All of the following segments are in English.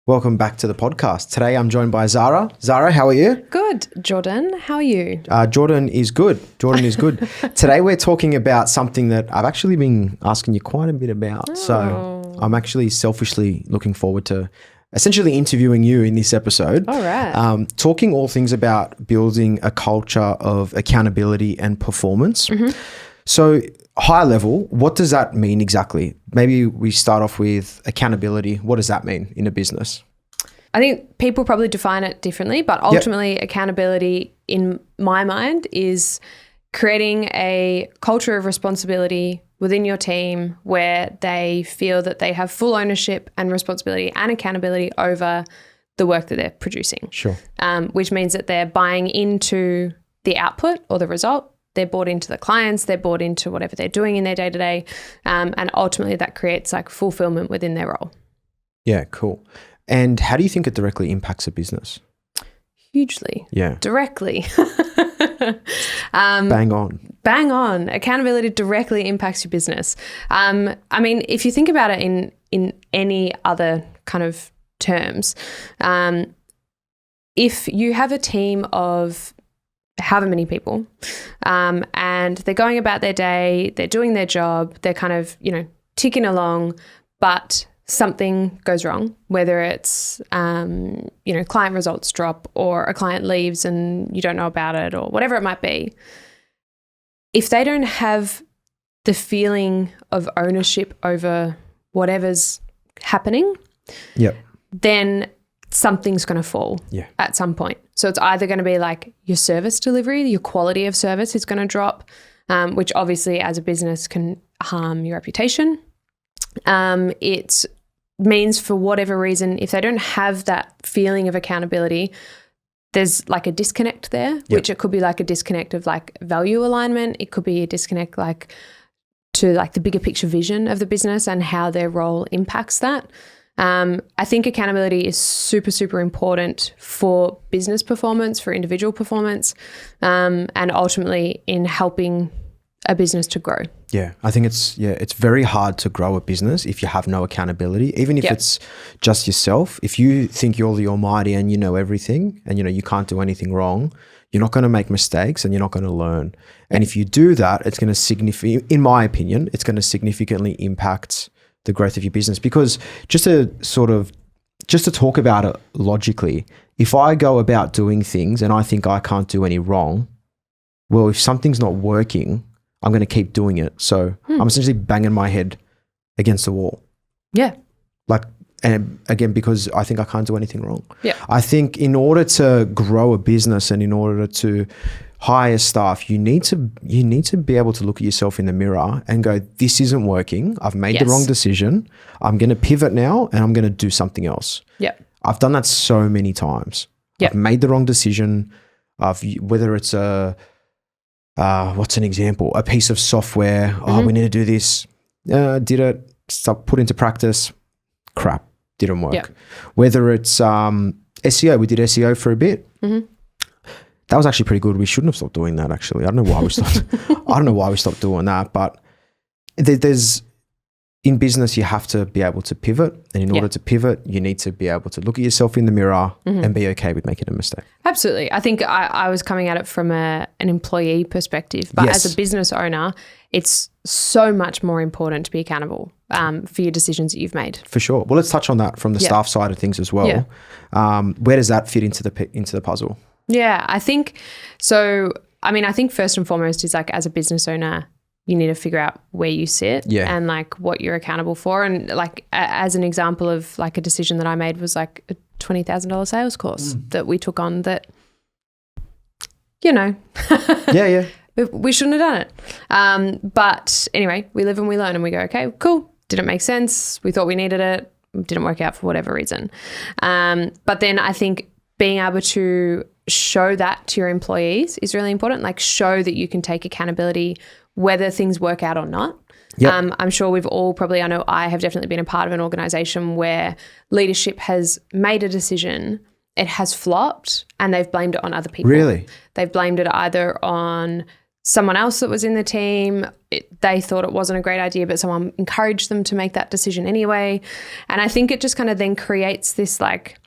Welcome back to the podcast. Today I'm joined by Zara. Zara, how are you? Good. Jordan, how are you? Jordan is good. Today we're talking about something that I've actually been asking you quite a bit about. So I'm actually selfishly looking forward to essentially interviewing you in this episode. All right. Talking all things about building a culture of accountability and performance. Mm-hmm. So high level, what does that mean exactly? Maybe we start off with accountability. What does that mean in a business? I think people probably define it differently, but ultimately accountability in my mind is creating a culture of responsibility within your team where they feel that they have full ownership and responsibility and accountability over the work that they're producing. Sure. Which means that they're buying into the output or the result. They're bought into the clients, they're bought into whatever they're doing in their day-to-day, and ultimately that creates like fulfillment within their role. Yeah, cool. And how do you think it directly impacts a business? Hugely. Yeah. Directly. Bang on. Bang on. Accountability directly impacts your business. I mean, if you think about it in any other kind of terms, if you have a team of however many people, and they're going about their day, they're doing their job, they're kind of, ticking along, but something goes wrong, whether it's, client results drop or a client leaves and you don't know about it or whatever it might be. If they don't have the feeling of ownership over whatever's happening, then something's going to fall at some point. So it's either going to be like your service delivery, your quality of service is going to drop, which obviously as a business can harm your reputation. It means for whatever reason, if they don't have that feeling of accountability, there's like a disconnect there, which it could be like a disconnect of like value alignment. It could be a disconnect like to like the bigger picture vision of the business and how their role impacts that. I think accountability is super, super important for business performance, for individual performance, and ultimately in helping a business to grow. Yeah, I think it's very hard to grow a business if you have no accountability, even if it's just yourself. If you think you're the almighty and you know everything and you can't do anything wrong, you're not going to make mistakes and you're not going to learn. And if you do that, it's going to in my opinion, it's going to significantly impact the growth of your business. Because just to talk about it logically, if I go about doing things and I think I can't do any wrong, well, if something's not working, I'm going to keep doing it. So I'm essentially banging my head against the wall. Yeah. And again, because I think I can't do anything wrong. Yeah. I think in order to grow a business and in order to hire staff, you need to be able to look at yourself in the mirror and go, this isn't working. I've made the wrong decision. I'm going to pivot now and I'm going to do something else. Yeah. I've done that so many times. I've made the wrong decision. Whether it's what's an example? A piece of software. We need to do this. Did it, put into practice. Crap. Didn't work. Yeah. Whether it's SEO, we did SEO for a bit. Mm-hmm. That was actually pretty good. We shouldn't have stopped doing that. Actually, I don't know why we stopped. I don't know why we stopped doing that. But there's in business, you have to be able to pivot, and in order to pivot, you need to be able to look at yourself in the mirror and be okay with making a mistake. Absolutely. I think I was coming at it from an employee perspective, but as a business owner, it's so much more important to be accountable for your decisions that you've made. For sure. Well, let's touch on that from the staff side of things as well. Yeah. Where does that fit into the puzzle? Yeah, I think so. I mean, I think first and foremost is like as a business owner, you need to figure out where you sit and like what you're accountable for. And like as an example of like a decision that I made was like a $20,000 sales course that we took on that, we shouldn't have done it. But anyway, we live and we learn and we go, okay, cool. Didn't make sense. We thought we needed it. Didn't work out for whatever reason. But then I think being able to show that to your employees is really important. Like show that you can take accountability whether things work out or not. Yep. I'm sure we've all I know I have definitely been a part of an organisation where leadership has made a decision, it has flopped and they've blamed it on other people. Really? They've blamed it either on someone else that was in the team, they thought it wasn't a great idea, but someone encouraged them to make that decision anyway. And I think it just kind of then creates this like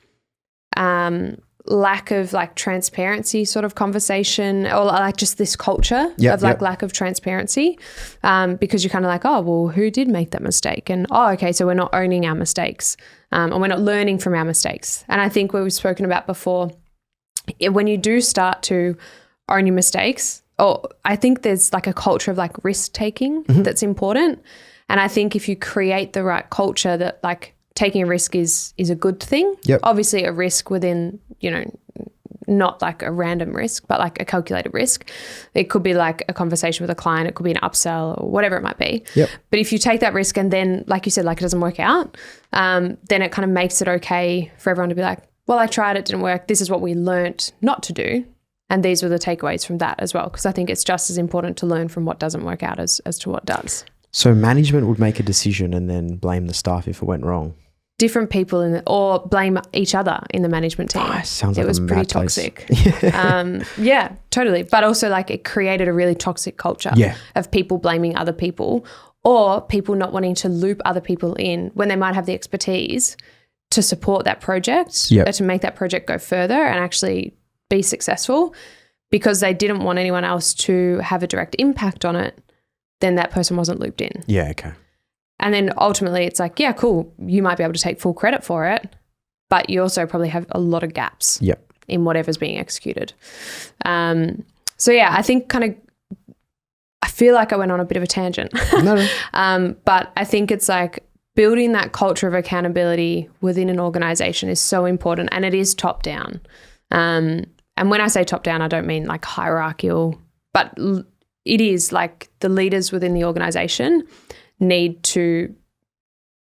lack of like transparency sort of conversation, or like just this culture of like lack of transparency, because you're kind of like, oh, well, who did make that mistake? And oh, okay, so we're not owning our mistakes, and we're not learning from our mistakes. And I think what we've spoken about before, when you do start to own your mistakes, I think there's like a culture of like risk taking that's important. And I think if you create the right culture that like taking a risk is a good thing. Yep. Obviously a risk within, you know, not like a random risk, but like a calculated risk. It could be like a conversation with a client. It could be an upsell or whatever it might be. Yep. But if you take that risk and then, like you said, like it doesn't work out, then it kind of makes it okay for everyone to be like, well, I tried, it didn't work. This is what we learnt not to do. And these were the takeaways from that as well, because I think it's just as important to learn from what doesn't work out as to what does. So management would make a decision and then blame the staff if it went wrong. Different people or blame each other in the management team. Sounds like it was pretty toxic. Yeah, totally. But also like it created a really toxic culture of people blaming other people, or people not wanting to loop other people in when they might have the expertise to support that project, or to make that project go further and actually be successful, because they didn't want anyone else to have a direct impact on it. Then that person wasn't looped in. Yeah, okay. And then ultimately it's like, yeah, cool, you might be able to take full credit for it, but you also probably have a lot of gaps in whatever's being executed. So yeah, I think I feel like I went on a bit of a tangent. No. But I think it's like building that culture of accountability within an organization is so important, and it is top down. And when I say top down, I don't mean like hierarchical, but it is like the leaders within the organization need to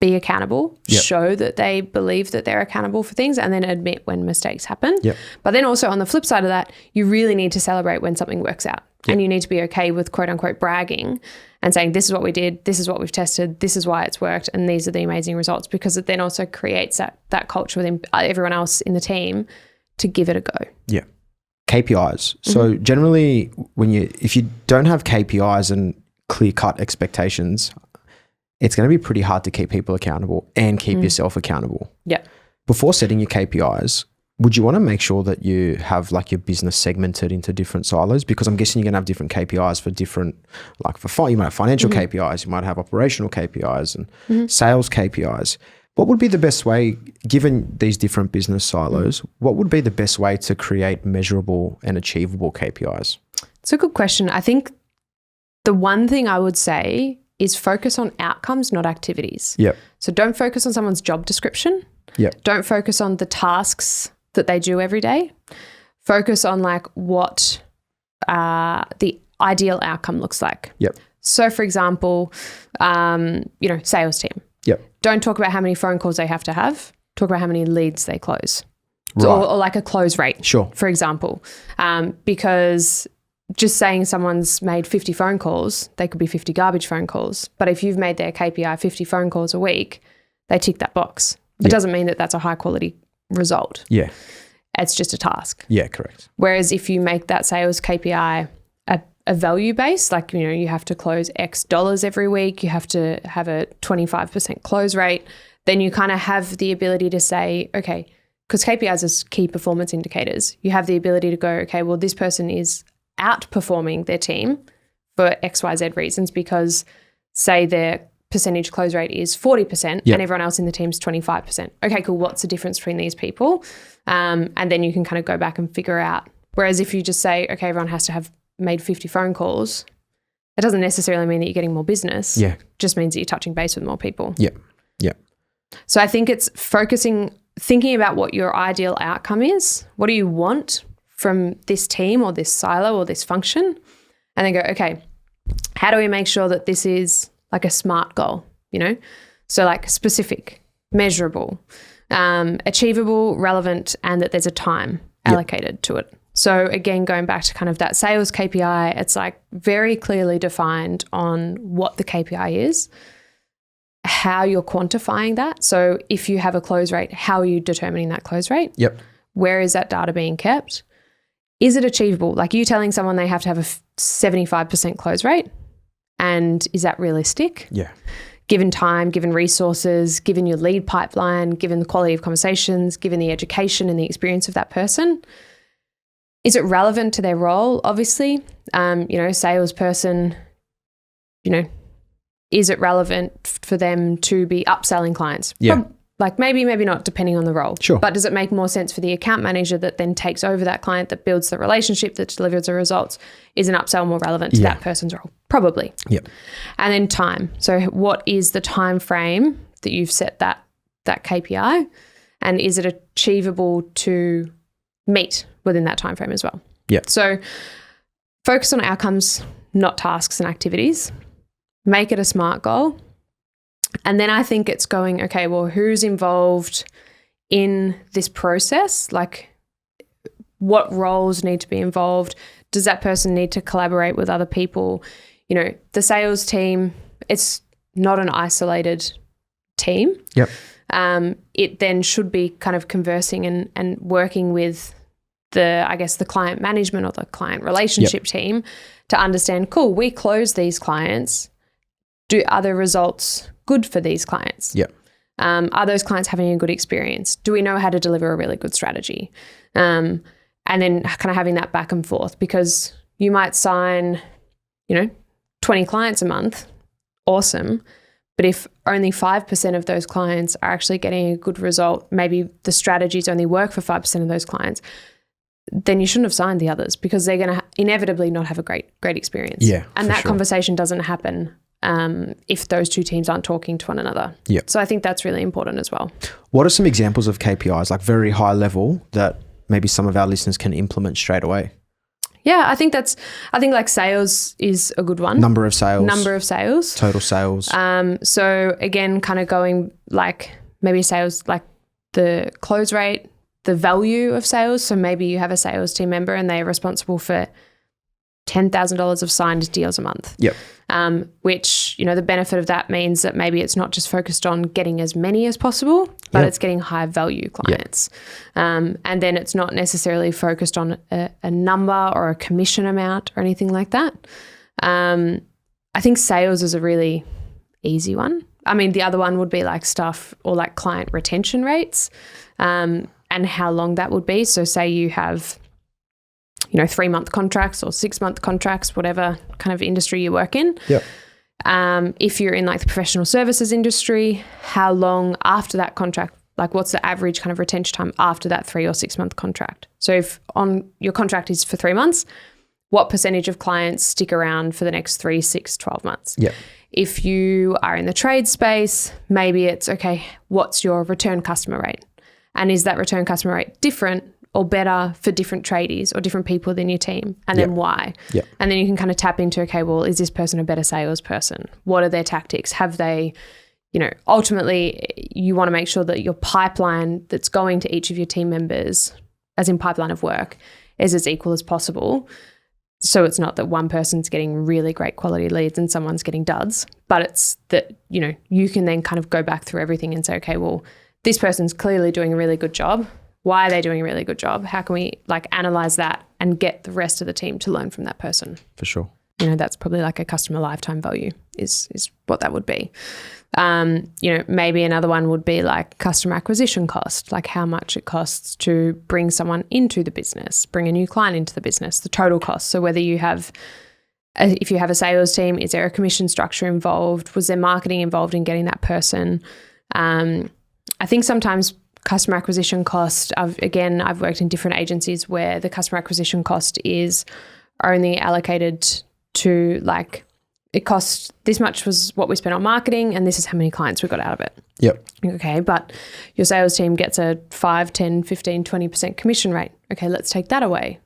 be accountable, show that they believe that they're accountable for things, and then admit when mistakes happen. But then also on the flip side of that, you really need to celebrate when something works out. And you need to be okay with quote unquote bragging and saying, this is what we did, this is what we've tested, this is why it's worked, and these are the amazing results, because it then also creates that culture within everyone else in the team to give it a go. Yeah. KPIs. So generally if you don't have KPIs and clear-cut expectations, it's going to be pretty hard to keep people accountable and keep yourself accountable. Yeah. Before setting your KPIs, would you want to make sure that you have like your business segmented into different silos? Because I'm guessing you're going to have different KPIs for different, like you might have financial KPIs, you might have operational KPIs and sales KPIs. What would be the best way, given these different business silos, what would be the best way to create measurable and achievable KPIs? It's a good question. I think the one thing I would say is focus on outcomes, not activities. Yep. So don't focus on someone's job description. Yep. Don't focus on the tasks that they do every day. Focus on like what the ideal outcome looks like. Yep. So for example, sales team. Yep. Don't talk about how many phone calls they have to have. Talk about how many leads they close. Right. Or like a close rate, sure, for example. Because just saying someone's made 50 phone calls, they could be 50 garbage phone calls. But if you've made their KPI 50 phone calls a week, they tick that box. It doesn't mean that that's a high quality result. Yeah. It's just a task. Yeah, correct. Whereas if you make that sales KPI a value base, like, you have to close X dollars every week, you have to have a 25% close rate, then you kind of have the ability to say, okay, because KPIs is key performance indicators, you have the ability to go, okay, well, this person is outperforming their team for XYZ reasons, because say their percentage close rate is 40% and everyone else in the team's 25%. Okay, cool. What's the difference between these people? And then you can kind of go back and figure out. Whereas if you just say, okay, everyone has to have made 50 phone calls, it doesn't necessarily mean that you're getting more business. Yeah. It just means that you're touching base with more people. Yeah. Yeah. So I think it's thinking about what your ideal outcome is. What do you want from this team or this silo or this function? And then go, okay, how do we make sure that this is like a SMART goal, So like specific, measurable, achievable, relevant, and that there's a time allocated to it. So again, going back to kind of that sales KPI, it's like very clearly defined on what the KPI is, how you're quantifying that. So if you have a close rate, how are you determining that close rate? Yep. Where is that data being kept? Is it achievable? Like you telling someone they have to have 75% close rate. And is that realistic? Yeah. Given time, given resources, given your lead pipeline, given the quality of conversations, given the education and the experience of that person. Is it relevant to their role? Obviously, salesperson, is it relevant for them to be upselling clients? Yeah. Maybe not, depending on the role. Sure. But does it make more sense for the account manager that then takes over that client, that builds the relationship, that delivers the results? Is an upsell more relevant to that person's role? Probably. Yep. And then time. So what is the time frame that you've set that KPI? And is it achievable to meet within that time frame as well? Yeah. So focus on outcomes, not tasks and activities. Make it a SMART goal. And then I think it's going, okay, well, who's involved in this process? Like, what roles need to be involved? Does that person need to collaborate with other people? The sales team, it's not an isolated team. Yep. It then should be kind of conversing and working with the client management or the client relationship team to understand, cool, we close these clients. Do other results good for these clients? Yeah. Are those clients having a good experience? Do we know how to deliver a really good strategy? And then kind of having that back and forth, because you might sign, 20 clients a month. Awesome. But if only 5% of those clients are actually getting a good result, maybe the strategies only work for 5% of those clients, then you shouldn't have signed the others, because they're going to inevitably not have a great experience. Yeah, and that conversation doesn't happen if those two teams aren't talking to one another. Yeah. So I think that's really important as well. What are some examples of KPIs, like very high level, that maybe some of our listeners can implement straight away? Yeah, I think like sales is a good one. Number of sales. Total sales. So again, kind of going like maybe sales, like the close rate, the value of sales. So maybe you have a sales team member and they're responsible for $10,000 of signed deals a month. Yep. Which, the benefit of that means that maybe it's not just focused on getting as many as possible, but it's getting high value clients. Yep. And then it's not necessarily focused on a number or a commission amount or anything like that. I think sales is a really easy one. I mean, the other one would be like stuff or like client retention rates, and how long that would be. So say you have 3-month contracts or 6-month contracts, whatever kind of industry you work in. Yep. If you're in like the professional services industry, how long after that contract, like what's the average kind of retention time after that 3 or 6-month contract? So if on your contract is for 3 months, what percentage of clients stick around for the next 3, 6, 12 months? Yep. If you are in the trade space, maybe it's, okay, what's your return customer rate? And is that return customer rate different or better for different tradies or different people in your team? And then why? Yep. And then you can kind of tap into, okay, well, is this person a better salesperson? What are their tactics? Have they, ultimately you want to make sure that your pipeline that's going to each of your team members, as in pipeline of work, is as equal as possible. So it's not that one person's getting really great quality leads and someone's getting duds, but it's that, you can then kind of go back through everything and say, okay, well, this person's clearly doing a really good job. Why are they doing a really good job? How can we analyze that and get the rest of the team to learn from that person? For sure. That's probably like a customer lifetime value is what that would be. Maybe another one would be like customer acquisition cost, like how much it costs to bring someone into the business, bring a new client into the business, the total cost. So whether you have, if you have a sales team, is there a commission structure involved? Was there marketing involved in getting that person? I think sometimes customer acquisition cost, I've worked in different agencies where the customer acquisition cost is only allocated to like, it costs this much was what we spent on marketing and this is how many clients we got out of it. Yep. Okay, but your sales team gets a 5, 10, 15, 20% commission rate. Okay, let's take that away.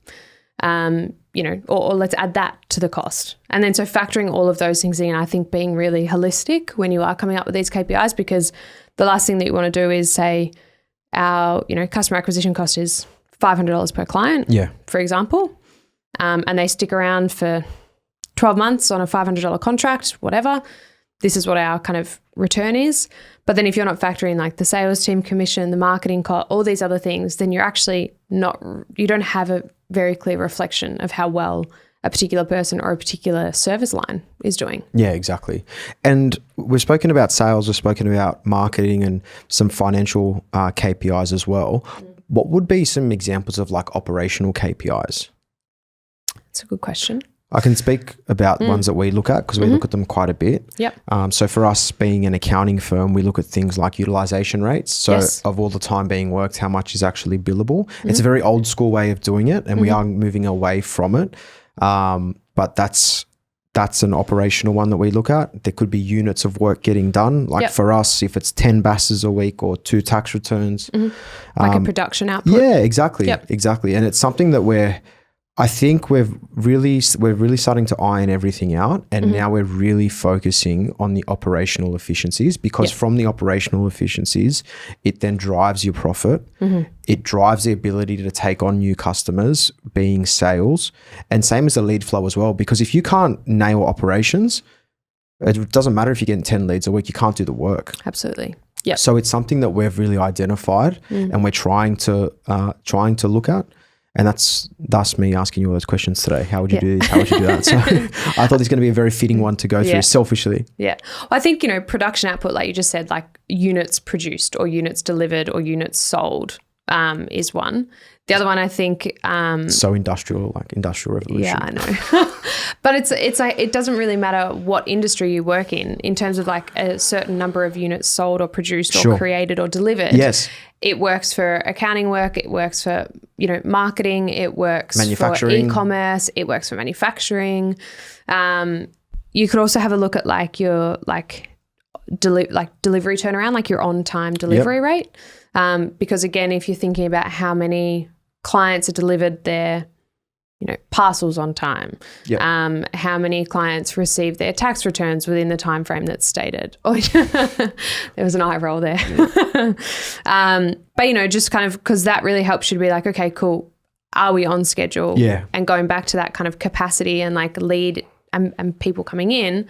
Or let's add that to the cost. And then so factoring all of those things in, I think being really holistic when you are coming up with these KPIs, because the last thing that you want to do is say our, customer acquisition cost is $500 per client, for example, and they stick around for 12 months on a $500 contract, whatever. This is what our kind of return is. But then if you're not factoring like the sales team commission, the marketing cost, all these other things, then you're actually you don't have a very clear reflection of how well a particular person or a particular service line is doing. Yeah, exactly. And we've spoken about sales, we've spoken about marketing and some financial KPIs as well. What would be some examples of like operational KPIs? That's a good question. I can speak about ones that we look at because we look at them quite a bit. Yep. So for us being an accounting firm, we look at things like utilization rates. So of all the time being worked, how much is actually billable. It's a very old school way of doing it and we are moving away from it. But that's an operational one that we look at. There could be units of work getting done. Like for us, if it's 10 BASs a week or 2 tax returns. Like a production output. Yeah, exactly. Exactly. And it's something that I think we're really starting to iron everything out, and now we're really focusing on the operational efficiencies, because from the operational efficiencies, it then drives your profit. It drives the ability to take on new customers, being sales, and same as the lead flow as well. Because if you can't nail operations, it doesn't matter if you're getting 10 leads a week, you can't do the work. Absolutely. Yeah. So it's something that we've really identified and we're trying to look at. And that's me asking you all those questions today. How would you do this? How would you do that? So I thought this is going to be a very fitting one to go through selfishly. Yeah. Well, I think, production output, like you just said, like units produced or units delivered or units sold is one. The other one, I think. So industrial, like industrial revolution. Yeah, I know. But it's like, it doesn't really matter what industry you work in terms of like a certain number of units sold or produced or created or delivered. Yes. It works for accounting work. It works for, marketing. It works for e-commerce. It works for manufacturing. You could also have a look at like your delivery turnaround, like your on-time delivery rate. Because again, if you're thinking about how many clients are delivered their, parcels on time, how many clients receive their tax returns within the time frame that's stated. Oh, there was an eye roll there. But just kind of, because that really helps you to be like, okay, cool. Are we on schedule? Yeah. And going back to that kind of capacity and like lead and people coming in,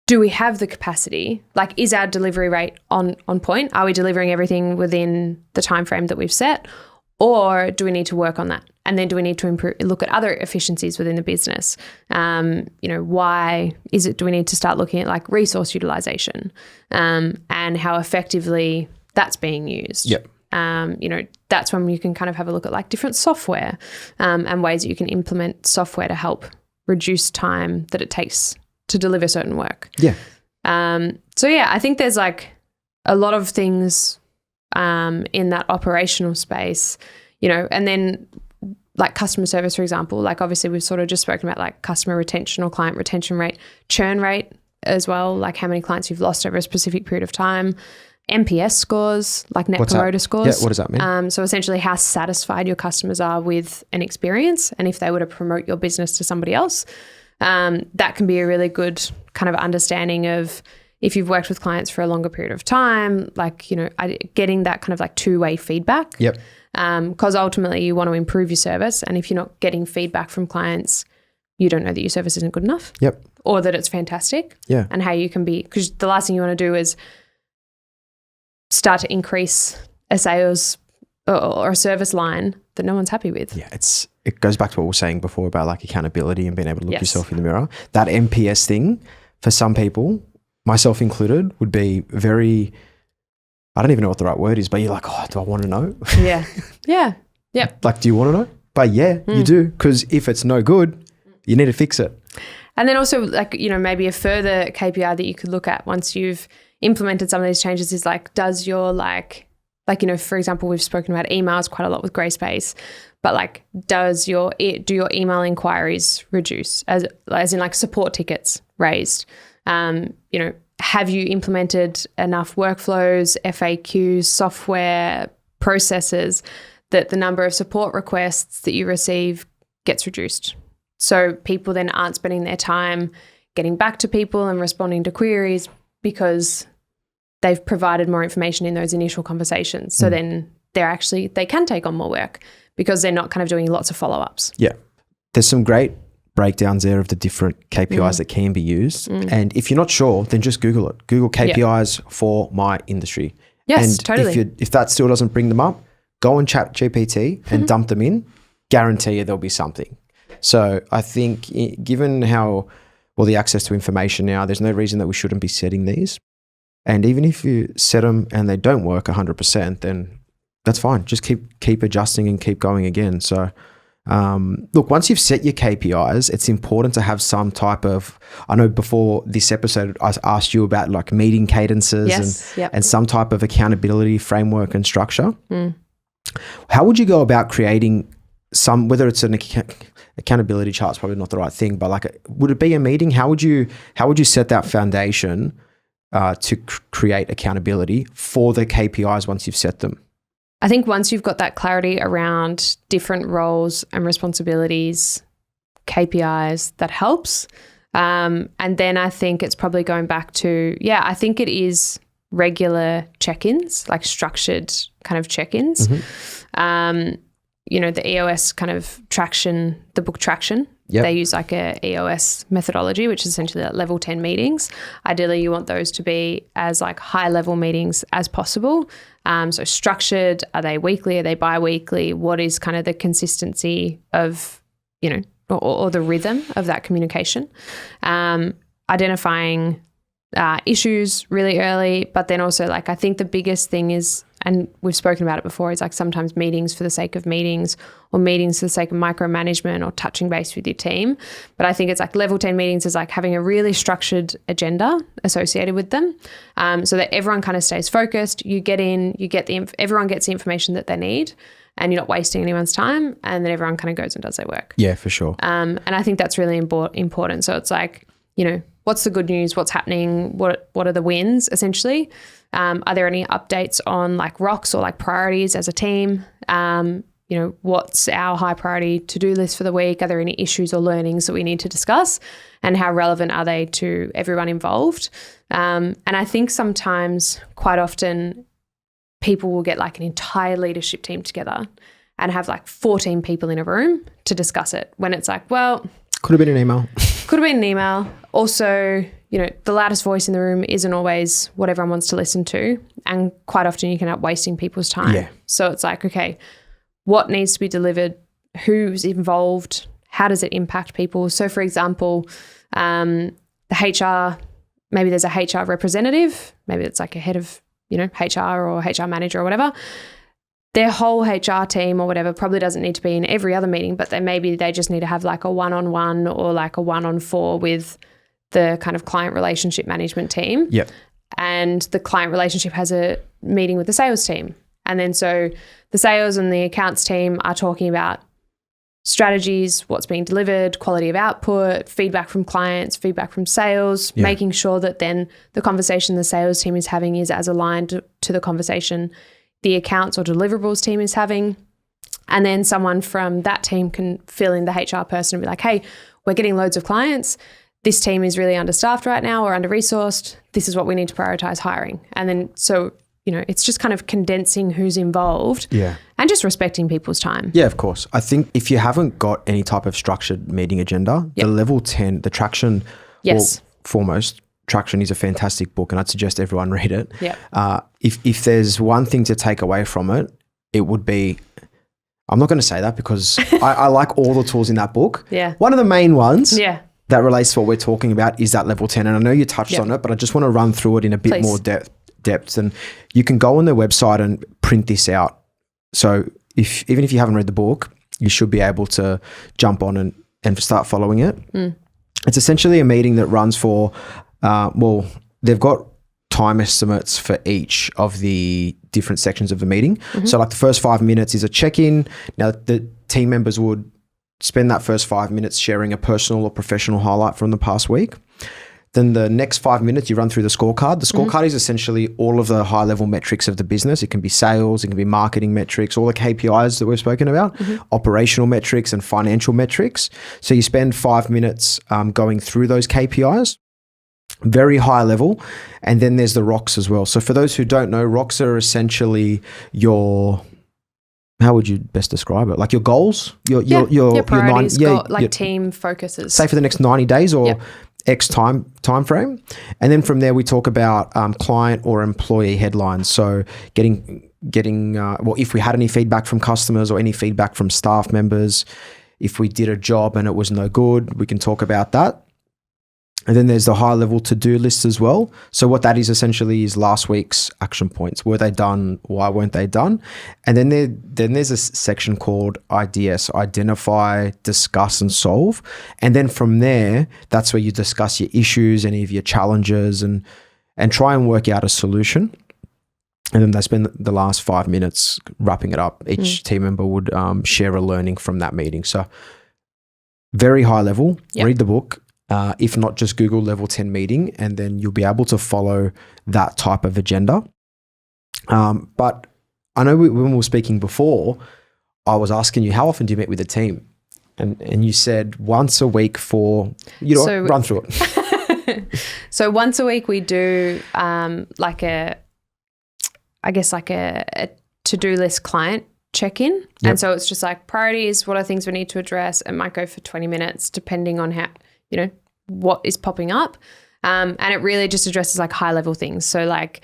do we have the capacity? Like, is our delivery rate on point? Are we delivering everything within the time frame that we've set? Or do we need to work on that? And then do we need to look at other efficiencies within the business? Why is it, do we need to start looking at like resource utilization and how effectively that's being used? Yep. That's when you can kind of have a look at like different software and ways that you can implement software to help reduce time that it takes to deliver certain work. Yeah. I think there's like a lot of things in that operational space, and then like customer service, for example, like obviously we've sort of just spoken about like customer retention or client retention rate, churn rate as well, like how many clients you've lost over a specific period of time, NPS scores, like net promoter scores. Yeah, what does that mean? So essentially how satisfied your customers are with an experience, and if they were to promote your business to somebody else, that can be a really good kind of understanding of if you've worked with clients for a longer period of time, like, getting that kind of like two-way feedback. Yep. Because ultimately you want to improve your service. And if you're not getting feedback from clients, you don't know that your service isn't good enough. Yep. Or that it's fantastic. Yeah. And how you can be, because the last thing you want to do is start to increase a sales or a service line that no one's happy with. Yeah, it goes back to what we were saying before about like accountability and being able to look yourself in the mirror. That NPS thing for some people, myself included, would be very, I don't even know what the right word is, but you're like, oh, do I want to know? Yeah. Yeah. Yep. Like, do you want to know? But yeah, you do. Because if it's no good, you need to fix it. And then also like, maybe a further KPI that you could look at once you've implemented some of these changes is like, does your for example, we've spoken about emails quite a lot with Grayspace, but like, do your email inquiries reduce as in like support tickets raised? Have you implemented enough workflows, FAQs, software, processes that the number of support requests that you receive gets reduced? So people then aren't spending their time getting back to people and responding to queries because they've provided more information in those initial conversations. So then they can take on more work because they're not kind of doing lots of follow-ups. Yeah. There's some great breakdowns there of the different KPIs that can be used. And if you're not sure, then just Google it. Google KPIs for my industry. Yes, and totally. if that still doesn't bring them up, go on Chat GPT and dump them in. guarantee you there'll be something. So I think given the access to information now, there's no reason that we shouldn't be setting these. And even if you set them and they don't work 100%, then that's fine. Just keep adjusting and keep going again. So look, once you've set your KPIs, it's important to have some type of, I know before this episode, I asked you about like meeting cadences and some type of accountability framework and structure. How would you go about creating whether it's an accountability chart is probably not the right thing, but like, would it be a meeting? How would you set that foundation to create accountability for the KPIs once you've set them? I think once you've got that clarity around different roles and responsibilities, KPIs, that helps. And then I think it's probably going back to, I think it is regular check-ins, like structured kind of check-ins. The EOS kind of traction, the book Traction, they use like a EOS methodology, which is essentially like level 10 meetings. Ideally, you want those to be as like high level meetings as possible. So structured, are they weekly? Are they bi-weekly? What is kind of the consistency of, or the rhythm of that communication? Identifying issues really early, but then also like I think the biggest thing is, and we've spoken about it before, is like sometimes meetings for the sake of meetings or meetings for the sake of micromanagement or touching base with your team. But I think it's like level 10 meetings is like having a really structured agenda associated with them, so that everyone kind of stays focused. You get in, everyone gets the information that they need, and you're not wasting anyone's time, and then everyone kind of goes and does their work. Yeah, for sure. And I think that's really important. So it's like, what's the good news? What's happening? What are the wins essentially? Are there any updates on like rocks or like priorities as a team? What's our high priority to-do list for the week? Are there any issues or learnings that we need to discuss? And how relevant are they to everyone involved? And I think sometimes, quite often, people will get like an entire leadership team together and have like 14 people in a room to discuss it, when it's like, well, could have been an email. Could have been an email. Also, the loudest voice in the room isn't always what everyone wants to listen to. And quite often you can end up wasting people's time. Yeah. So it's like, okay, what needs to be delivered? Who's involved? How does it impact people? So for example, the HR, maybe there's a HR representative, maybe it's like a head of, HR or HR manager or whatever. Their whole HR team or whatever probably doesn't need to be in every other meeting, but they just need to have like a one-on-one or like a one-on-four with the kind of client relationship management team. Yep. And the client relationship has a meeting with the sales team. And then so the sales and the accounts team are talking about strategies, what's being delivered, quality of output, feedback from clients, feedback from sales, making sure that then the conversation the sales team is having is as aligned to the conversation the accounts or deliverables team is having. And then someone from that team can fill in the HR person and be like, hey, we're getting loads of clients. This team is really understaffed right now or under-resourced. This is what we need to prioritize hiring. And then so, it's just kind of condensing who's involved and just respecting people's time. Yeah, of course. I think if you haven't got any type of structured meeting agenda, the level 10, the Traction, foremost, Traction is a fantastic book, and I'd suggest everyone read it. Yeah. If there's one thing to take away from it, it would be, I'm not going to say that because I like all the tools in that book. Yeah. One of the main ones that relates to what we're talking about is that level 10. And I know you touched on it, but I just want to run through it in a bit more depth. And you can go on their website and print this out. So even if you haven't read the book, you should be able to jump on and start following it. It's essentially a meeting that runs for they've got time estimates for each of the different sections of the meeting. So like the first 5 minutes is a check-in. Now the team members would spend that first 5 minutes sharing a personal or professional highlight from the past week. Then the next 5 minutes you run through the scorecard. The scorecard is essentially all of the high level metrics of the business. It can be sales, it can be marketing metrics, all the KPIs that we've spoken about, operational metrics and financial metrics. So you spend 5 minutes going through those KPIs. Very high level. And then there's the rocks as well. So for those who don't know, rocks are essentially your, how would you best describe it? Like your goals, your priorities, team focuses. Say for the next 90 days or X time frame. And then from there, we talk about client or employee headlines. So getting if we had any feedback from customers or any feedback from staff members, if we did a job and it was no good, we can talk about that. And then there's the high level to-do list as well. So what that is essentially is last week's action points. Were they done? Why weren't they done? And then there's a section called IDS, identify, discuss, and solve. And then from there, that's where you discuss your issues, any of your challenges, and try and work out a solution. And then they spend the last 5 minutes wrapping it up. Each team member would share a learning from that meeting. So very high level, read the book. If not, just Google level 10 meeting, and then you'll be able to follow that type of agenda. But I know when we were speaking before, I was asking you, how often do you meet with a team? And you said once a week for, run through it. So once a week we do like a to-do list client check-in. Yep. And so it's just like priorities, what are things we need to address? It might go for 20 minutes depending on how, what is popping up. And it really just addresses like high level things. So like,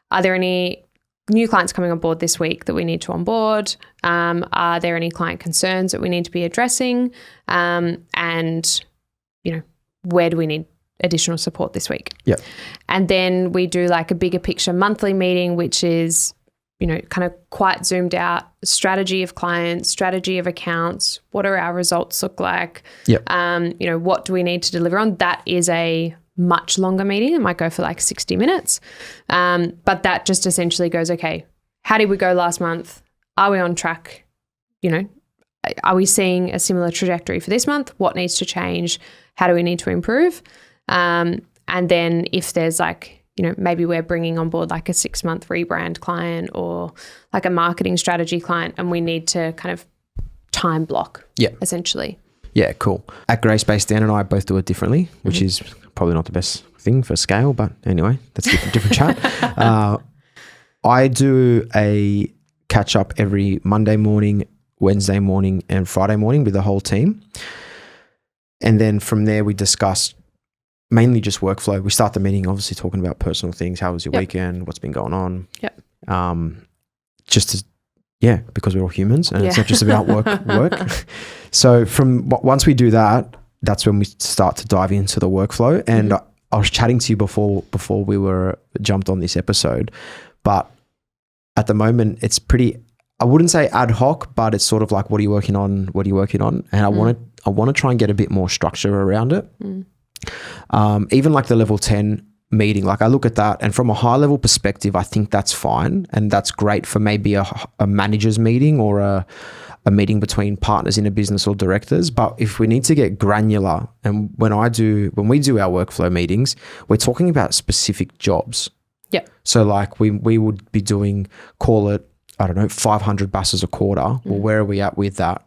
are there any new clients coming on board this week that we need to onboard? Are there any client concerns that we need to be addressing? And, where do we need additional support this week? Yeah. And then we do like a bigger picture monthly meeting, which is, kind of quite zoomed out strategy of clients, strategy of accounts. What do our results look like? Yeah. What do we need to deliver on? That is a much longer meeting. It might go for like 60 minutes. But that just essentially goes, okay, how did we go last month? Are we on track? Are we seeing a similar trajectory for this month? What needs to change? How do we need to improve? And then if there's like, maybe we're bringing on board like a 6-month rebrand client or like a marketing strategy client, and we need to kind of time block, essentially. Yeah, cool. At Grayspace, Dan and I both do it differently, which is probably not the best thing for scale, but anyway, that's a different chat. I do a catch up every Monday morning, Wednesday morning, and Friday morning with the whole team. And then from there, we discuss mainly just workflow. We start the meeting obviously talking about personal things. How was your weekend? What's been going on? Yep. Because we're all humans and it's not just about work. So once we do that, that's when we start to dive into the workflow. And I was chatting to you before we were jumped on this episode, but at the moment it's pretty, I wouldn't say ad hoc, but it's sort of like, what are you working on? And I want to try and get a bit more structure around it. Even like the level 10 meeting, like I look at that, and from a high level perspective, I think that's fine. And that's great for maybe a manager's meeting or a meeting between partners in a business or directors. But if we need to get granular, and when we do our workflow meetings, we're talking about specific jobs. Yeah. So like we would be doing, call it, 500 buses a quarter. Well, where are we at with that?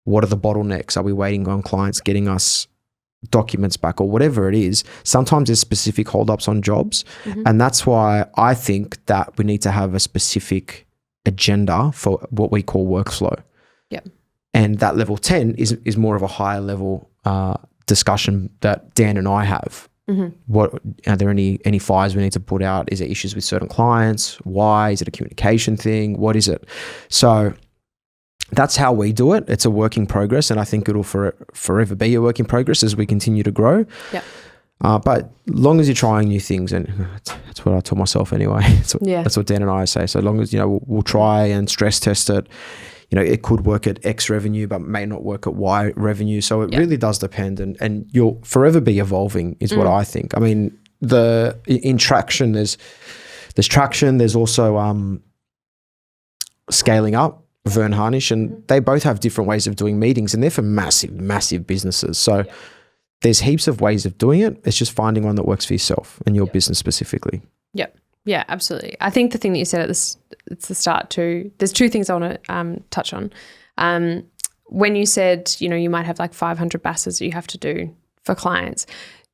What are the bottlenecks? Are we waiting on clients getting us documents back or whatever it is? Sometimes there's specific holdups on jobs. And that's why I think that we need to have a specific agenda for what we call workflow. Yep. And that level 10 is more of a higher level discussion that Dan and I have. What are there any fires we need to put out? Is there issues with certain clients? Why? Is it a communication thing? What is it? So that's how we do it. It's a work in progress, and I think it'll forever be a work in progress as we continue to grow. Yeah. But long as you're trying new things, and that's what I tell myself anyway. That's what Dan and I say. So long as we'll try and stress test it. It could work at X revenue, but may not work at Y revenue. So it really does depend, and you'll forever be evolving, is what I think. I mean, in traction, there's traction. There's also scaling up. Vern Harnish, and they both have different ways of doing meetings, and they're for massive businesses. So there's heaps of ways of doing it. It's just finding one that works for yourself and your business specifically. Yep. Yeah, absolutely. I think the thing that you said at the start too, there's two things I want to touch on. When you said, you might have like 500 buses that you have to do for clients,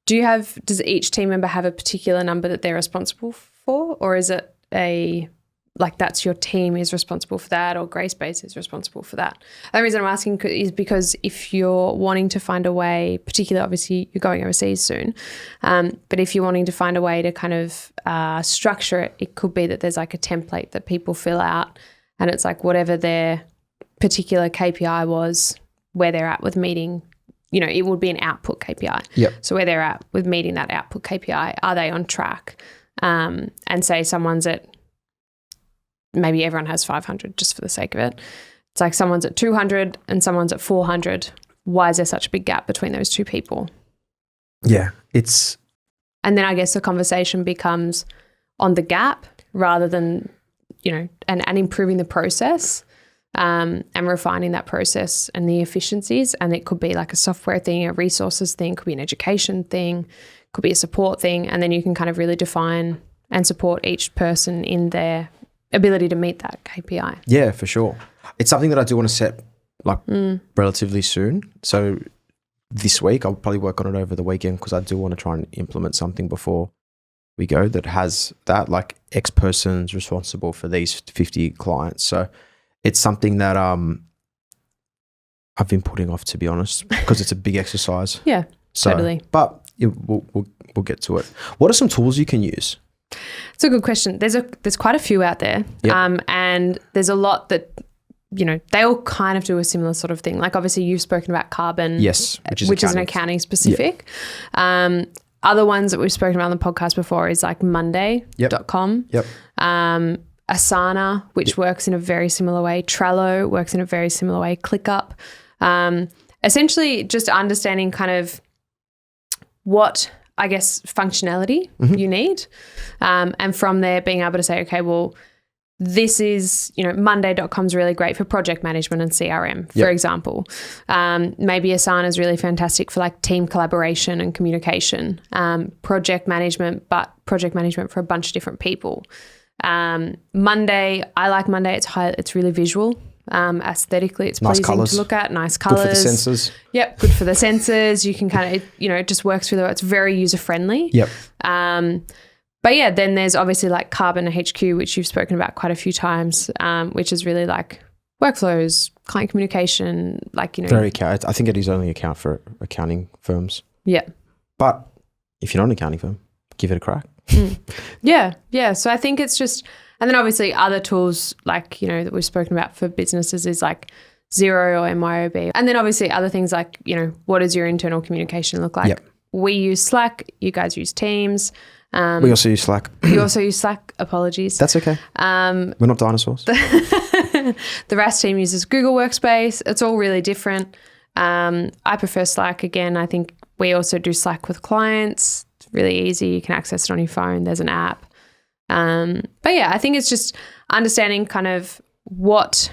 does each team member have a particular number that they're responsible for, or is it like that's your team is responsible for that, or Grey Space is responsible for that. The reason I'm asking is because if you're wanting to find a way, particularly obviously you're going overseas soon, but if you're wanting to find a way to kind of structure it, it could be that there's like a template that people fill out, and it's like whatever their particular KPI was, where they're at with meeting, you know, it would be an output KPI. Yep. So where they're at with meeting that output KPI, are they on track? And say someone's at, maybe everyone has 500 just for the sake of it. It's like someone's at 200 and someone's at 400. Why is there such a big gap between those two people? Yeah, and then I guess the conversation becomes on the gap rather than, you know, and improving the process and refining that process and the efficiencies. And it could be like a software thing, a resources thing, could be an education thing, could be a support thing. And then you can kind of really define and support each person in their ability to meet that KPI. Yeah, for sure. It's something that I do want to set like relatively soon. So this week I'll probably work on it over the weekend, because I do want to try and implement something before we go that has that, like X person's responsible for these 50 clients. So it's something that I've been putting off, to be honest, because it's a big exercise. Yeah, so, totally. But we'll get to it. What are some tools you can use? It's a good question. There's quite a few out there, and there's a lot that, you know, they all kind of do a similar sort of thing. Like obviously you've spoken about Carbon, yes, which is an accounting specific. Yep. Other ones that we've spoken about on the podcast before is like Monday.com. Yep. Asana, which works in a very similar way. Trello works in a very similar way. ClickUp. Essentially just understanding kind of what, I guess, functionality you need. And from there being able to say, okay, well, this is, you know, Monday.com is really great for project management and CRM, for example. Maybe Asana is really fantastic for like team collaboration and communication, project management, but project management for a bunch of different people. Monday, I like Monday. It's really visual. Aesthetically, it's nice pleasing colours to look at. Nice colors. Good for the sensors. Yep, good for the sensors. You can kind of, you know, it just works really well. It's very user friendly. Yep. But yeah, then there's obviously like Carbon HQ, which you've spoken about quite a few times, which is really like workflows, client communication, like, you know. Very I think it is only account for accounting firms. Yeah. But if you're not an accounting firm, give it a crack. Yeah. So I think it's just, and then obviously other tools like, you know, that we've spoken about for businesses is like Xero or MYOB. And then obviously other things like, you know, what does your internal communication look like? Yep. We use Slack, you guys use Teams. We also use Slack. You also use Slack. Apologies. That's okay. We're not dinosaurs. The Rask team uses Google Workspace. It's all really different. I prefer Slack. Again, I think we also do Slack with clients. It's really easy. You can access it on your phone. There's an app. But yeah, I think it's just understanding kind of what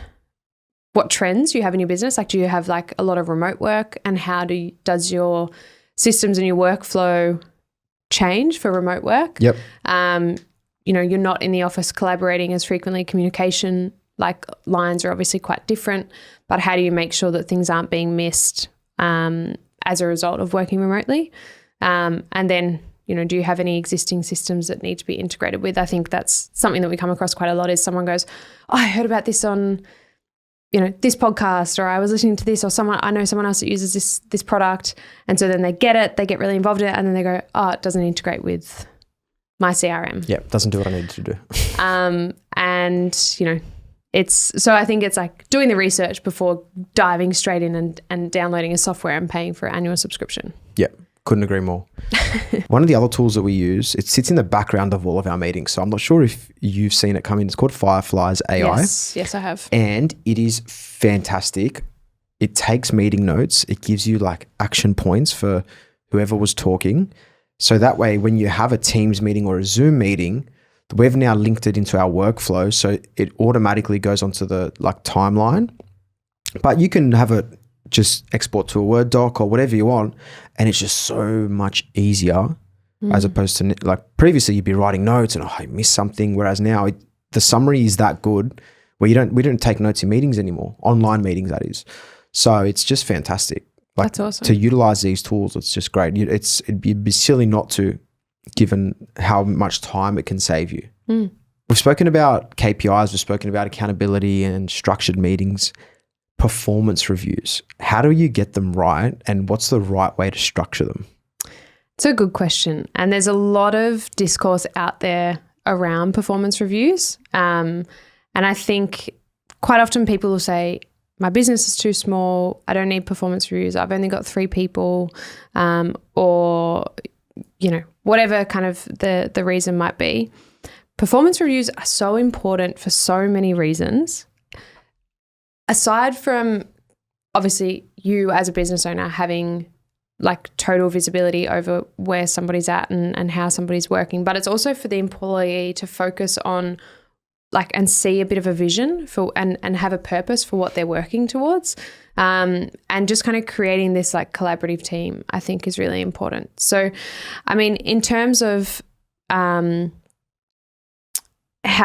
trends you have in your business. Like, do you have like a lot of remote work, and how does your systems and your workflow change for remote work? Yep. You know, you're not in the office collaborating as frequently. Communication like lines are obviously quite different, but how do you make sure that things aren't being missed as a result of working remotely? And then, you know, do you have any existing systems that need to be integrated with? I think that's something that we come across quite a lot, is someone goes, oh, I heard about this on, you know, this podcast, or I was listening to this, or I know someone else that uses this product. And so then they get it, they get really involved in it, and then they go, oh, it doesn't integrate with my CRM. Yeah, doesn't do what I need to do. And, you know, so I think it's like doing the research before diving straight in and downloading a software and paying for an annual subscription. Yeah, couldn't agree more. One of the other tools that we use, it sits in the background of all of our meetings. So I'm not sure if you've seen it come in. It's called Fireflies AI. Yes, I have. And it is fantastic. It takes meeting notes. It gives you like action points for whoever was talking. So that way, when you have a Teams meeting or a Zoom meeting, we've now linked it into our workflow. So it automatically goes onto the like timeline, but you can have it just export to a Word doc or whatever you want. And it's just so much easier as opposed to like previously you'd be writing notes and, oh, I missed something. Whereas now the summary is that good where we don't take notes in meetings anymore, online meetings that is. So it's just fantastic. Like, that's awesome. To utilize these tools, it's just great. It'd be silly not to, given how much time it can save you. we've spoken about KPIs, we've spoken about accountability and structured meetings, performance reviews. How do you get them right, and what's the right way to structure them? It's a good question. And there's a lot of discourse out there around performance reviews. And I think quite often people will say, my business is too small, I don't need performance reviews, I've only got 3 people, or, whatever kind of the reason might be. Performance reviews are so important for so many reasons. Aside from obviously you as a business owner having like total visibility over where somebody's at and how somebody's working, but it's also for the employee to focus on like and see a bit of a vision for and have a purpose for what they're working towards, and just kind of creating this like collaborative team, I think is really important. So, I mean, in terms of how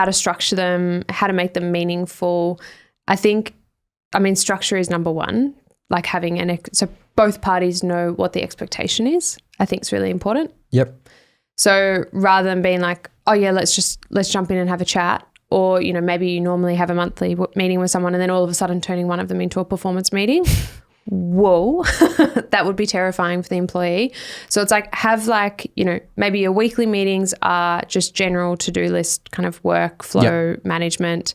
to structure them, how to make them meaningful, structure is number one. Like having so both parties know what the expectation is, I think is really important. Yep. So rather than being like, oh yeah, let's jump in and have a chat. Or, maybe you normally have a monthly meeting with someone and then all of a sudden turning one of them into a performance meeting. Whoa, that would be terrifying for the employee. So it's like have like, maybe your weekly meetings are just general to-do list kind of workflow management.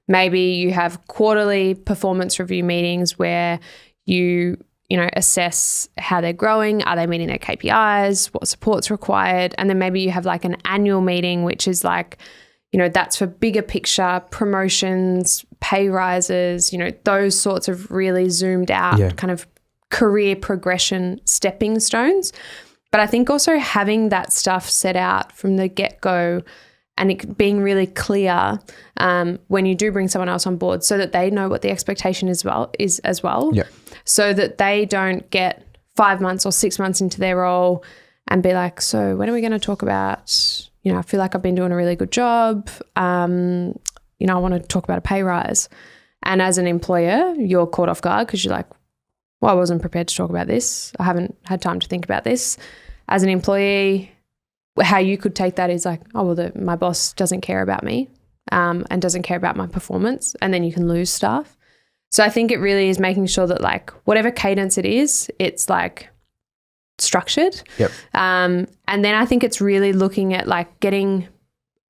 Maybe you have quarterly performance review meetings where you assess how they're growing. Are they meeting their KPIs? What support's required? And then maybe you have like an annual meeting, which is like, that's for bigger picture, promotions, pay rises, those sorts of really zoomed out kind of career progression stepping stones. But I think also having that stuff set out from the get-go and it being really clear when you do bring someone else on board so that they know what the expectation is as well. Yeah. So that they don't get 5 months or 6 months into their role and be like, so when are we going to talk about, I feel like I've been doing a really good job. I want to talk about a pay rise. And as an employer, you're caught off guard because you're like, well, I wasn't prepared to talk about this. I haven't had time to think about this. As an employee, how you could take that is like, oh, well, my boss doesn't care about me and doesn't care about my performance. And then you can lose staff. So I think it really is making sure that like whatever cadence it is, it's like structured. Yep. And then I think it's really looking at like getting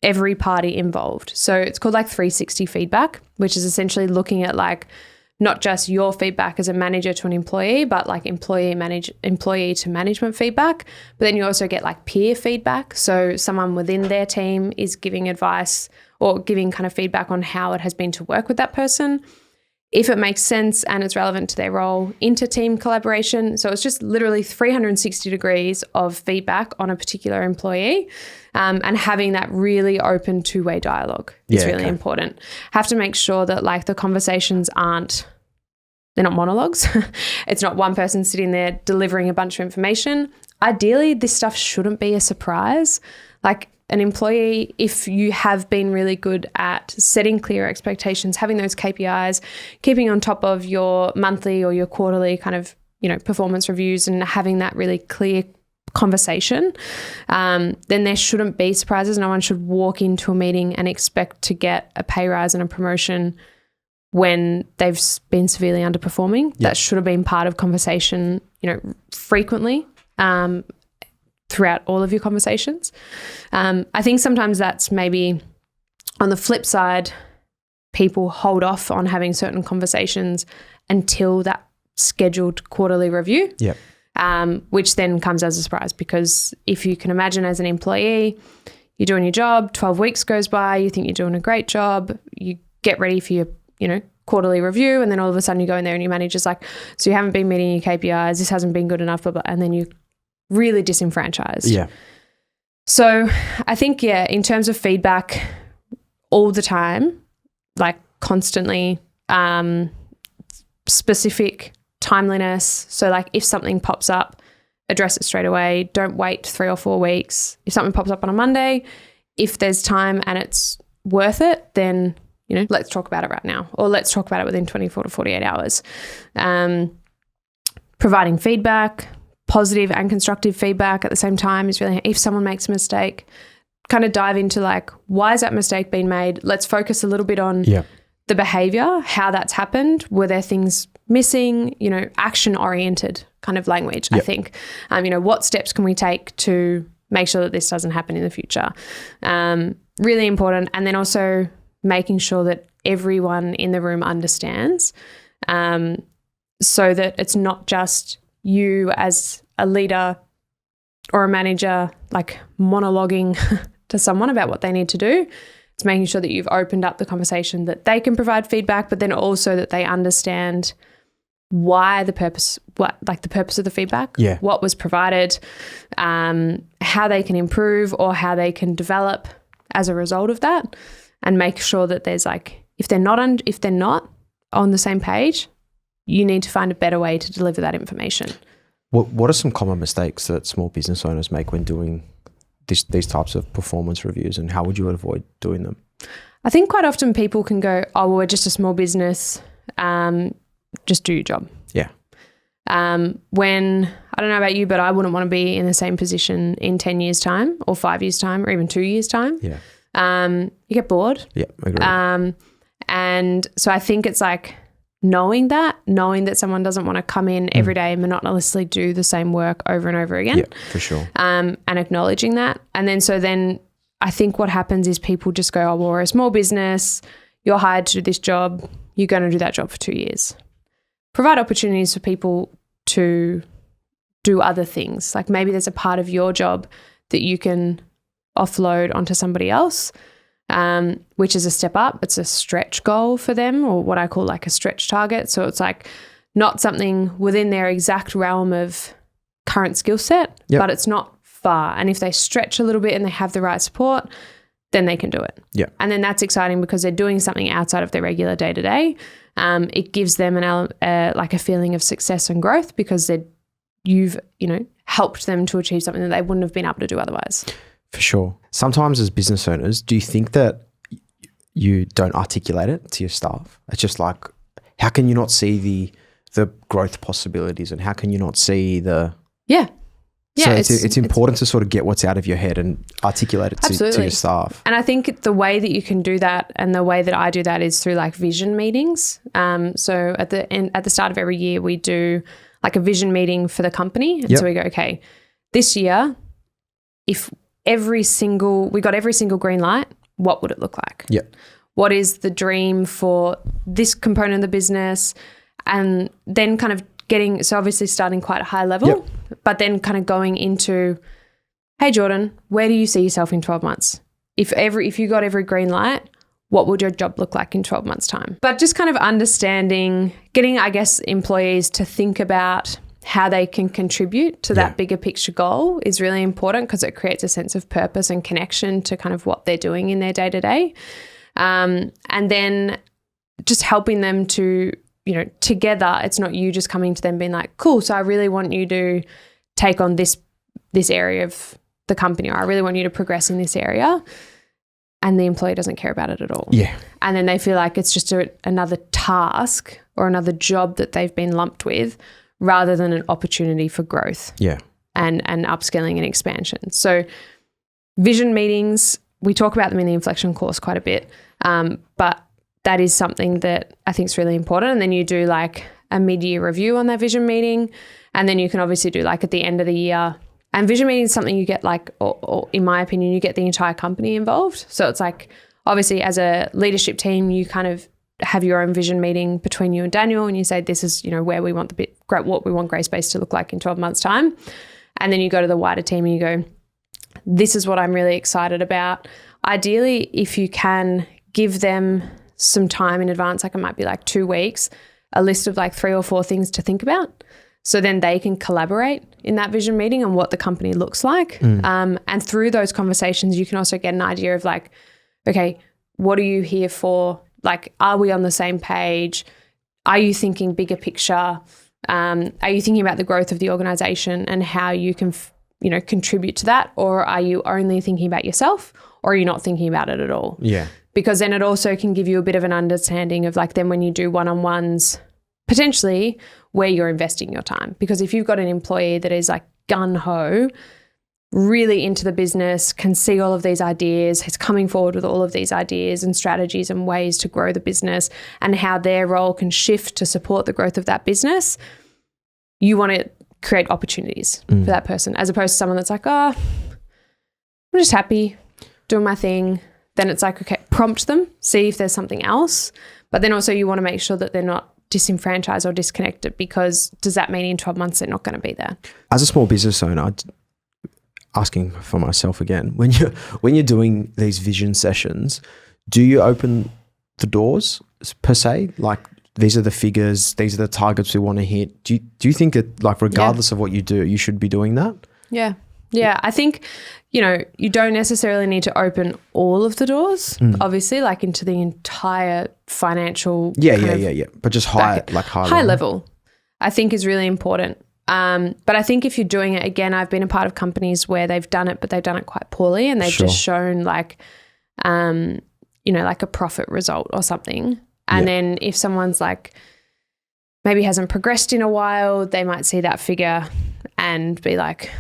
every party involved. So it's called like 360 feedback, which is essentially looking at like not just your feedback as a manager to an employee, but like employee to management feedback. But then you also get like peer feedback. So someone within their team is giving advice or giving kind of feedback on how it has been to work with that person, if it makes sense and it's relevant to their role, inter-team collaboration. So it's just literally 360 degrees of feedback on a particular employee, and having that really open two-way dialogue is really important. Have to make sure that like the conversations they're not monologues. It's not one person sitting there delivering a bunch of information. Ideally, this stuff shouldn't be a surprise. Like an employee, if you have been really good at setting clear expectations, having those KPIs, keeping on top of your monthly or your quarterly kind of, performance reviews and having that really clear conversation, then there shouldn't be surprises. No one should walk into a meeting and expect to get a pay rise and a promotion when they've been severely underperforming. Yep. That should have been part of conversation, frequently, throughout all of your conversations. I think sometimes that's maybe on the flip side, people hold off on having certain conversations until that scheduled quarterly review, which then comes as a surprise, because if you can imagine as an employee, you're doing your job, 12 weeks goes by, you think you're doing a great job, you get ready for your, quarterly review, and then all of a sudden you go in there and your manager's like, so you haven't been meeting your KPIs, this hasn't been good enough, blah, blah, and then you really disenfranchised. Yeah. So I think, in terms of feedback all the time, like constantly, specific timeliness. So like if something pops up, address it straight away. Don't wait 3 or 4 weeks. If something pops up on a Monday, if there's time and it's worth it, then, let's talk about it right now, or let's talk about it within 24 to 48 hours. Providing feedback, positive and constructive feedback at the same time is really, if someone makes a mistake, kind of dive into like, why is that mistake being made? Let's focus a little bit on the behavior, how that's happened. Were there things missing? Action-oriented kind of language, I think. What steps can we take to make sure that this doesn't happen in the future? Really important. And then also making sure that everyone in the room understands, so that it's not just you as a leader or a manager like monologuing to someone about what they need to do. It's making sure that you've opened up the conversation, that they can provide feedback, but then also that they understand why the purpose of the feedback, what was provided, how they can improve or how they can develop as a result of that, and make sure that there's like, if they're not on the same page, you need to find a better way to deliver that information. What are some common mistakes that small business owners make when doing these types of performance reviews, and how would you avoid doing them? I think quite often people can go, oh, well, we're just a small business, just do your job. Yeah. When, I don't know about you, but I wouldn't want to be in the same position in 10 years' time or 5 years' time or even 2 years' time. Yeah. You get bored. Yeah, I agree. And so I think it's like knowing that someone doesn't want to come in every day and monotonously do the same work over and over again. Yeah, for sure. And acknowledging that. And then I think what happens is people just go, oh, well, we're a small business. You're hired to do this job. You're going to do that job for 2 years. Provide opportunities for people to do other things. Like maybe there's a part of your job that you can offload onto somebody else, which is a step up. It's a stretch goal for them, or what I call like a stretch target. So it's like not something within their exact realm of current skill set, but it's not far. And if they stretch a little bit and they have the right support, then they can do it. Yeah. And then that's exciting because they're doing something outside of their regular day-to-day. It gives them like a feeling of success and growth because you've helped them to achieve something that they wouldn't have been able to do otherwise. For sure. Sometimes as business owners, do you think that you don't articulate it to your staff? It's just like, how can you not see the growth possibilities, and how can you not see the... Yeah. Yeah, so it's important to sort of get what's out of your head and articulate it to your staff. And I think the way that you can do that, and the way that I do that, is through like vision meetings. So at the start of every year, we do like a vision meeting for the company. And so we go, okay, this year, if we got every single green light, what would it look like? Yeah. What is the dream for this component of the business? And then kind of so obviously starting quite a high level, but then kind of going into, hey, Jordan, where do you see yourself in 12 months? If you got every green light, what would your job look like in 12 months' time? But just kind of understanding, getting, I guess, employees to think about how they can contribute to that bigger picture goal is really important, because it creates a sense of purpose and connection to kind of what they're doing in their day-to-day. And then just helping them to, together, it's not you just coming to them being like, cool, so I really want you to take on this area of the company, or I really want you to progress in this area. And the employee doesn't care about it at all. Yeah. And then they feel like it's just another task or another job that they've been lumped with, rather than an opportunity for growth. Yeah. And upskilling and expansion. So vision meetings, we talk about them in the Inflection course quite a bit, but that is something that I think is really important. And then you do like a mid-year review on that vision meeting. And then you can obviously do like at the end of the year. And vision meeting is something you get like, or in my opinion, you get the entire company involved. So it's like, obviously as a leadership team, you kind of have your own vision meeting between you and Daniel, and you say, this is, where we want what we want Grayspace to look like in 12 months' time. And then you go to the wider team and you go, this is what I'm really excited about. Ideally, if you can give them some time in advance, like it might be like 2 weeks, a list of like 3 or 4 things to think about. So then they can collaborate in that vision meeting on what the company looks like. And through those conversations, you can also get an idea of like, okay, what are you here for? Like, are we on the same page? Are you thinking bigger picture? Are you thinking about the growth of the organization and how you can, contribute to that? Or are you only thinking about yourself, or are you not thinking about it at all? Yeah. Because then it also can give you a bit of an understanding of like, then when you do one-on-ones, potentially where you're investing your time. Because if you've got an employee that is like gung-ho, really into the business, can see all of these ideas, is coming forward with all of these ideas and strategies and ways to grow the business and how their role can shift to support the growth of that business, you want to create opportunities for that person, as opposed to someone that's like, oh, I'm just happy doing my thing. Then it's like, okay, prompt them, see if there's something else. But then also you want to make sure that they're not disenfranchised or disconnected, because does that mean in 12 months they're not going to be there? As a small business owner, asking for myself again, when you're doing these vision sessions, do you open the doors per se? Like, these are the figures, these are the targets we want to hit. Do you think that, like, regardless of what you do, you should be doing that? Yeah. Yeah. I think, you don't necessarily need to open all of the doors, obviously, like into the entire financial. Yeah. But just high level, I think is really important. But I think if you're doing it, again, I've been a part of companies where they've done it, but they've done it quite poorly, and they've just shown like, like a profit result or something. And then if someone's like maybe hasn't progressed in a while, they might see that figure and be like,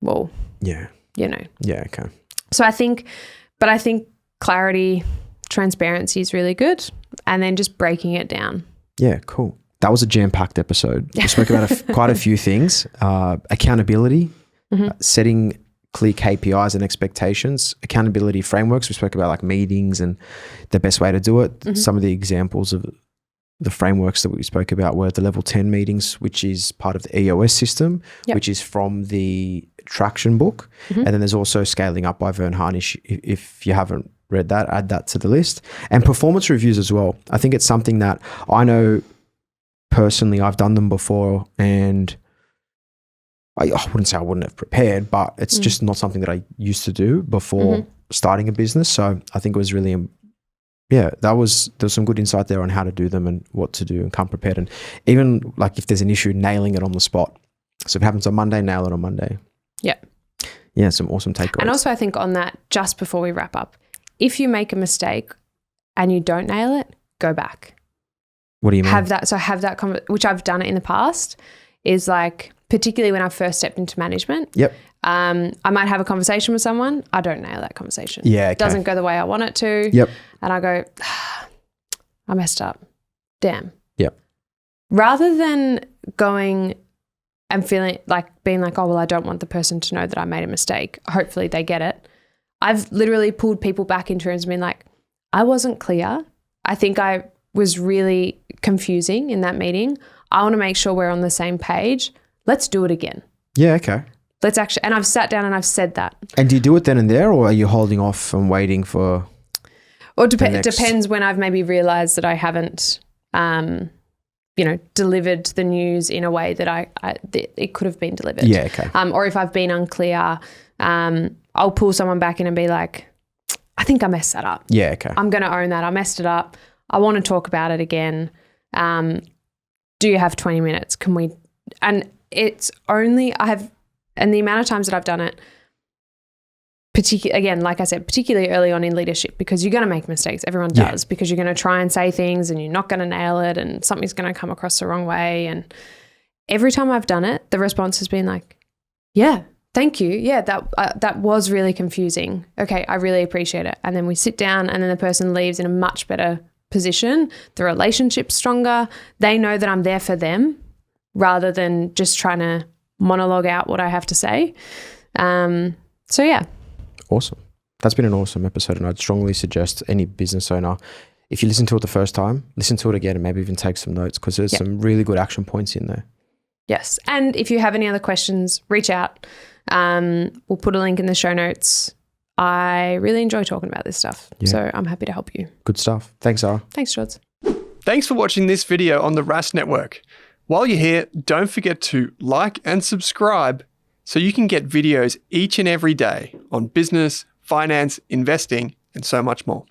well, yeah, okay. So I think clarity, transparency is really good, and then just breaking it down. Yeah, cool. That was a jam-packed episode. We spoke about quite a few things. Accountability, setting clear KPIs and expectations, accountability frameworks. We spoke about like meetings and the best way to do it. Some of the examples of the frameworks that we spoke about were the level 10 meetings, which is part of the EOS system, which is from the Traction book. And then there's also Scaling Up by Vern Harnish. If you haven't read that, add that to the list. And performance reviews as well. I think it's something that I know personally, I've done them before, and I wouldn't say I wouldn't have prepared, but it's just not something that I used to do before starting a business. So I think it was really, there's some good insight there on how to do them and what to do and come prepared. And even like if there's an issue, nailing it on the spot. So if it happens on Monday, nail it on Monday. Yeah. Yeah, some awesome takeaways. And also I think on that, just before we wrap up, if you make a mistake and you don't nail it, go back. What do you mean? Have that which I've done it in the past, is like, particularly when I first stepped into management. Yep. I might have a conversation with someone. I don't nail that conversation. Yeah. Okay. It doesn't go the way I want it to. Yep. And I go, I messed up. Damn. Yep. Rather than going and being like, oh, well, I don't want the person to know that I made a mistake. Hopefully they get it. I've literally pulled people back into rooms and been like, I wasn't clear. I think I was really confusing in that meeting. I want to make sure we're on the same page. Let's do it again. Yeah, okay. And I've sat down and I've said that. And do you do it then and there, or are you holding off and waiting for? Or depends when I've maybe realized that I haven't, delivered the news in a way that it could have been delivered. Yeah, okay. Or if I've been unclear, I'll pull someone back in and be like, I think I messed that up. Yeah, okay. I'm going to own that. I messed it up. I want to talk about it again. Do you have 20 minutes? Can we? And it's only and the amount of times that I've done it, again, like I said, particularly early on in leadership, because you're going to make mistakes. Everyone does, because you're going to try and say things and you're not going to nail it, and something's going to come across the wrong way. And every time I've done it, the response has been like, yeah, thank you. Yeah, that was really confusing. Okay, I really appreciate it. And then we sit down, and then the person leaves in a much better position. The relationship's stronger. They know that I'm there for them, rather than just trying to monologue out what I have to say. So yeah. Awesome. That's been an awesome episode, and I'd strongly suggest any business owner, if you listen to it the first time, listen to it again and maybe even take some notes, because there's some really good action points in there. Yes. And if you have any other questions, reach out. We'll put a link in the show notes. I really enjoy talking about this stuff, so I'm happy to help you. Good stuff. Thanks, Zara. Thanks, George. Thanks for watching this video on the Rask Network. While you're here, don't forget to like and subscribe so you can get videos each and every day on business, finance, investing, and so much more.